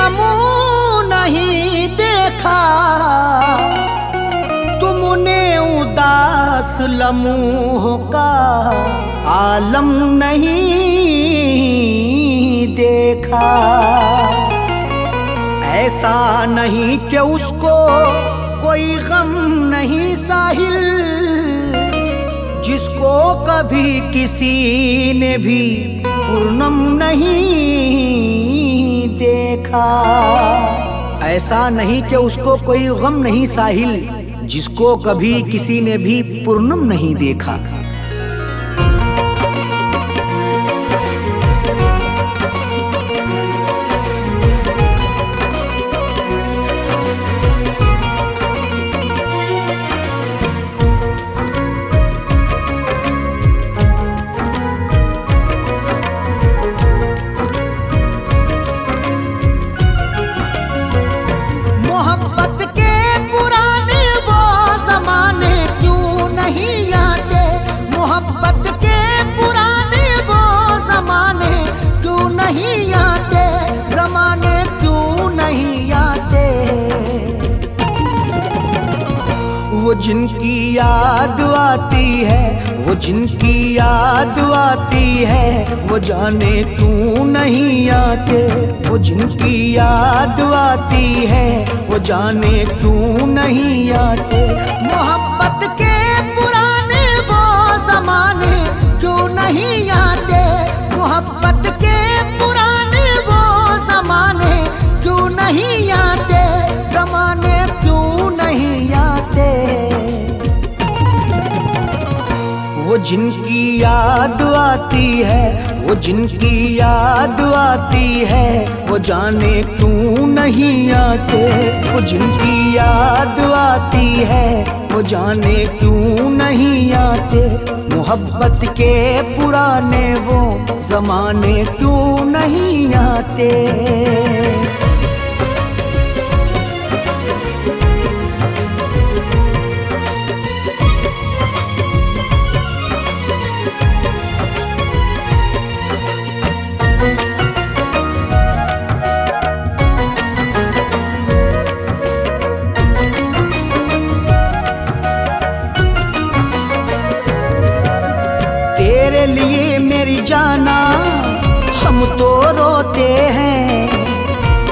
मुंह नहीं देखा, तुमने उदास लम्हों का आलम नहीं देखा। ऐसा नहीं कि उसको कोई गम नहीं साहिल, जिसको कभी किसी ने भी पूर्णम नहीं देखा। ऐसा नहीं कि उसको कोई गम नहीं साहिल, जिसको कभी किसी ने भी पूर्णम नहीं देखा। वो जिनकी याद आती है, वो जिनकी याद आती है, वो जाने क्यों नहीं आते। वो जिनकी याद आती है, वो जाने क्यों नहीं आते। मोहब्बत के पुराने वो ज़माने क्यों नहीं आते। मोहब्बत के पुराने वो ज़माने क्यों नहीं आते। ज़माने क्यों नहीं आते। वो जिनकी याद आती है, वो जिनकी याद आती है, वो जाने क्यों नहीं आते। वो जिनकी याद आती है, वो जाने क्यों नहीं आते। मोहब्बत के पुराने वो ज़माने क्यों नहीं आते। तेरे लिए मेरी जाना हम तो रोते हैं,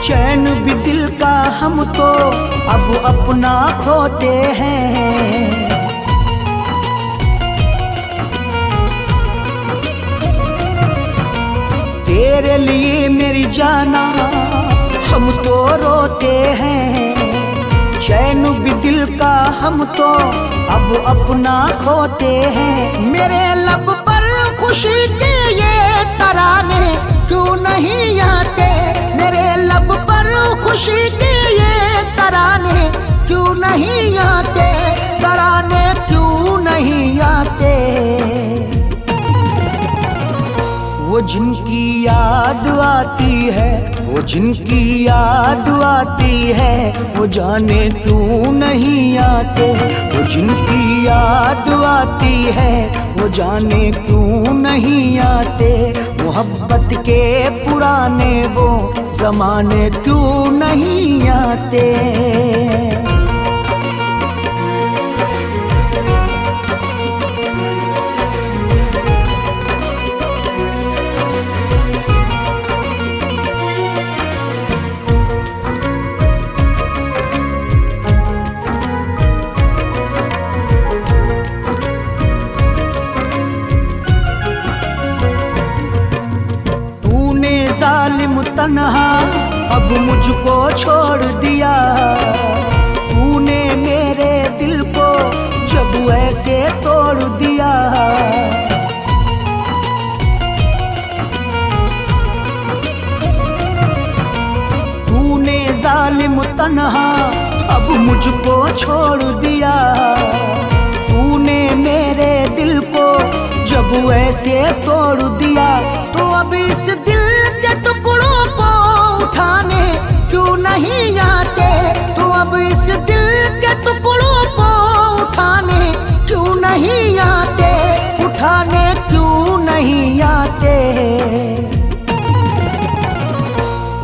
चैन भी दिल का हम तो अब अपना खोते हैं। तेरे लिए मेरी जाना हम तो रोते हैं, चैन भी दिल का हम तो अब अपना खोते हैं। मेरे लब पर खुशी के ये तराने क्यों नहीं आते। मेरे लब पर खुशी के ये तराने क्यों नहीं आते। तराने क्यों नहीं आते। वो जिनकी याद आती है, वो जिनकी याद आती है, वो जाने क्यों नहीं आते। वो जिनकी याद आती है, वो जाने क्यों नहीं आते। मोहब्बत के पुराने वो ज़माने क्यों नहीं आते। जालिम तन्हा अब मुझको छोड़ दिया। तूने मेरे दिल को जब ऐसे तोड़ दिया। तूने जालिम तन्हा अब मुझको छोड़ दिया। तूने मेरे दिल को जब ऐसे तोड़ दिया। तो अब इस दिल के टुकड़ों को उठाने क्यों नहीं आते। तो अब इस दिल के टुकड़ों को उठाने क्यों नहीं आते। उठाने क्यों नहीं आते।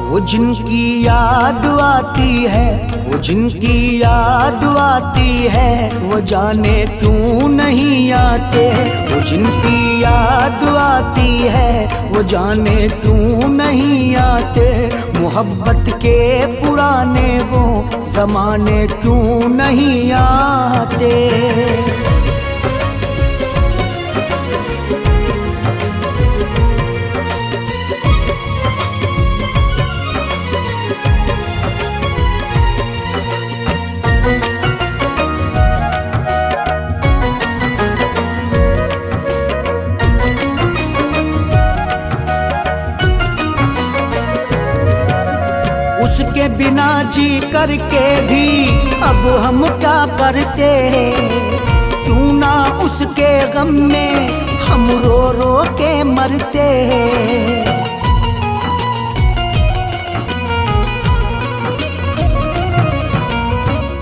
वो जिनकी याद आती है, वो जिनकी याद आती है, वो जाने क्यों नहीं आते। वो जिनकी याद आती है, वो जाने क्यों नहीं आते। मोहब्बत के पुराने वो ज़माने क्यों नहीं आते। उसके बिना जी करके भी अब हम क्या करते। क्यों ना उसके गम में हम रो रो के मरते।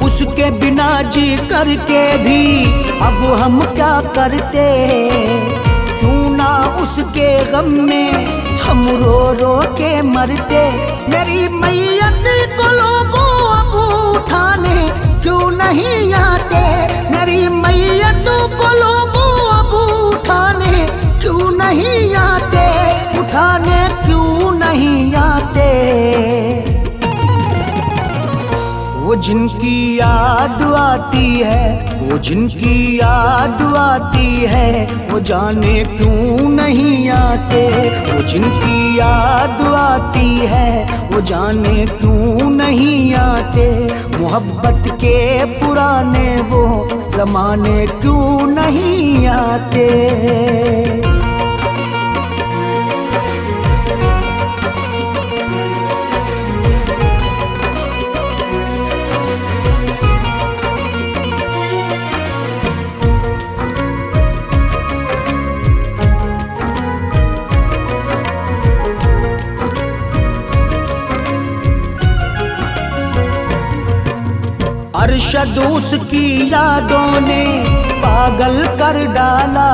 उसके बिना जी करके भी अब हम क्या करते। क्यों ना उसके गम में हम रो रो के मरते। मेरी मैयत को लोगों अब उठाने क्यों नहीं आते। मेरी मैयत को लोगों अब उठाने क्यों नहीं आते। उठाने क्यों नहीं आते। वो जिनकी याद आती है, वो जिनकी याद आती है, वो जाने क्यों नहीं आते। वो जिनकी याद आती है, वो जाने क्यों नहीं आते। मोहब्बत के पुराने वो ज़माने क्यों नहीं आते। अरशद उसकी यादों ने पागल कर डाला।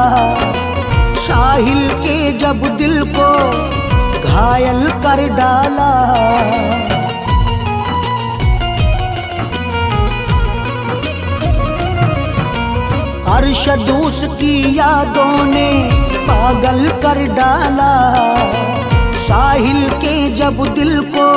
साहिल के जब दिल को घायल कर डाला। अरशद उसकी यादों ने पागल कर डाला। साहिल के जब दिल को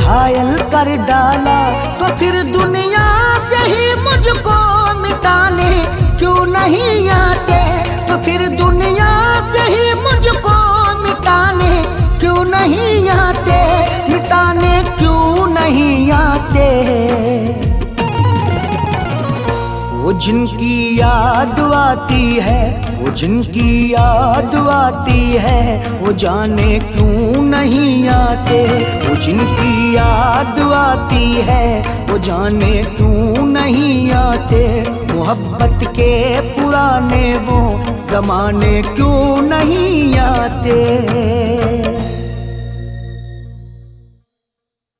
घायल कर डाला। तो फिर दुनिया से ही मुझको मिटाने क्यों नहीं आते। तो फिर दुनिया से ही मुझको मिटाने क्यों नहीं आते। मिटाने क्यों नहीं आते। वो जिनकी याद आती है, वो जिनकी याद आती है, वो जाने क्यों नहीं आते। वो जिनकी याद आती है, वो जाने क्यों नहीं आते। मोहब्बत के पुराने वो ज़माने क्यों नहीं आते।